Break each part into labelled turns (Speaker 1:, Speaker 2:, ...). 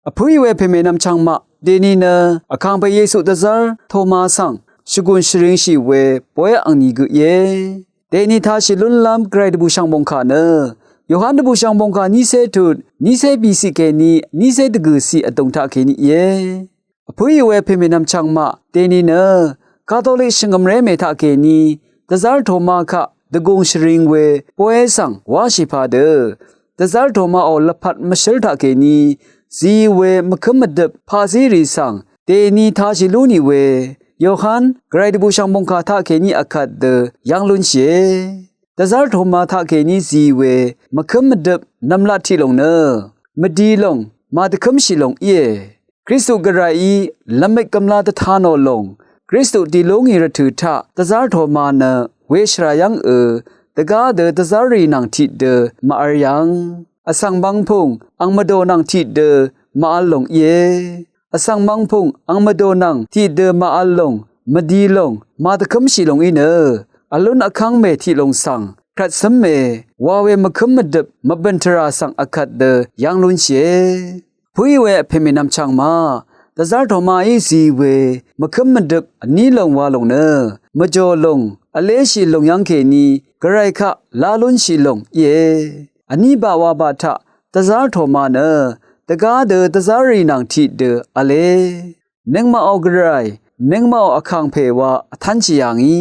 Speaker 1: အဖွေးဝဲဖေမေနမ်ချောင်းမဒီနီနာအခါပယေဆုတဇာထိုမာဆန်ရှဂွန်ရှရင်ရှိဝဲပွဲအန်နီဂယေဒေနီသာရှိလွန်လမ်ဂရိတ်ဘူရှောင်းဘုံခါနယောဟန်ဘူရှောင်းဘုံခါနီဆေထုနီဆေဘီစီကေနီဆေတဂူစီအတုံထခေနီယေအဖွေးဝဲဖေမေနမ်ချောင်းမဒီနီနာကာတိုလစ်ရှင်ငမရဲမေထကေနီတဇာထိုမာခဒဂုံရှရင်ဝဲပွဲဆန်ဝါရှိဖာဒတဇာထိုမာအောလဖတ်မရှယ်ထကေနီဇီဝဲမခမဒဖာစီရီဆန်တေနီသာရှိလူနီဝဲယောဟန်ဂရိတ်ဘူရှောင်းဘုံခါထခေနီအခတ်ဒယန်လွန်ရှေတဇာထိုမာထခေနီဇီဝဲမခမဒနမ်လာတီလုံနမဒီလုံမာတခမ်ရှိလုံယေခရစ်တုဂရိုင်လမိတ်ကမလာတထာနောလုံခရစ်တုဒီလုံငီရထူထတဇာထိုမာနဝေရှရာယံတကားဒတဇာရီနန်တီဒမာအယံအဆန်ဘန်းဖုံအင်မဒိုနန်တီဒမာအလုံယေအဆန်ဘန်းဖုံအင်မဒိုနန်တီဒမာအလုံမဒီလုံမာတခမ်ရှိလုံအင်းအလွန်အခန်းမေတီလုံဆန်ခတ်စမေဝါဝေမခမဒမဘန်တရာဆန်အခတ်ဒယန်လွန်ရှေဖွေးဝဲဖေမီနမ်ချောင်းမာတဇာတော်မာဤစီဝေမခမဒအနီးလုံဝါလုံနမကြောလုံအလေးရှိလုံယန်ခေနီဂရိုက်ခလာလွန်ရှိလုံယေအနိဘဝဘာထတဇာထောမာနတကားဒတဇာရီနန်တီဒအလေနင်းမအောဂရိုင်နင်းမအောအခန်းဖေဝါအထန်ချီယန်ဤ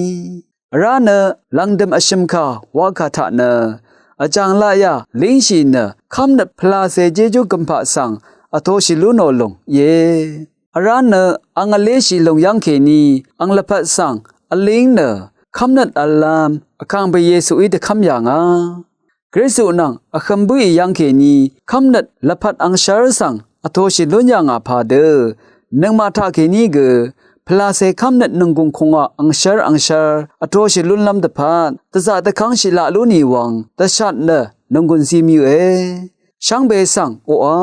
Speaker 1: ရာနလန်ဒမ်အရှမ်ခါဝါခါထနအချန်လာယလင်းရှိနခမ်နဖလာစေဂျေဂျုကမ်ဖာဆန်အသောရှိလူနောလုံယေအရာနအငလေးရှိလုံယန်ခေနီအင်လဖတ်ဆန်အလင်းနခမ်နတ်အလမ်အခန်းဘေယေဆုဣတခမ်ယာငါဂရိစုနံအခမ်ဘူယန်ခေနီခမ်နတ်လဖတ်အန်ရှာဆန်အသောရှိလွန်ယာငါဖာဒေနငမထခေနီဂဖလာစေခမ်နတ်နငကုံခုံအန်ရှာအသောရှိလွန်လမ်တဖတ်တဇာတခန်းရှိလာလူနီဝံတရှတ်နနငွန်စီမီအေရှန်ဘေဆန်အိုအာ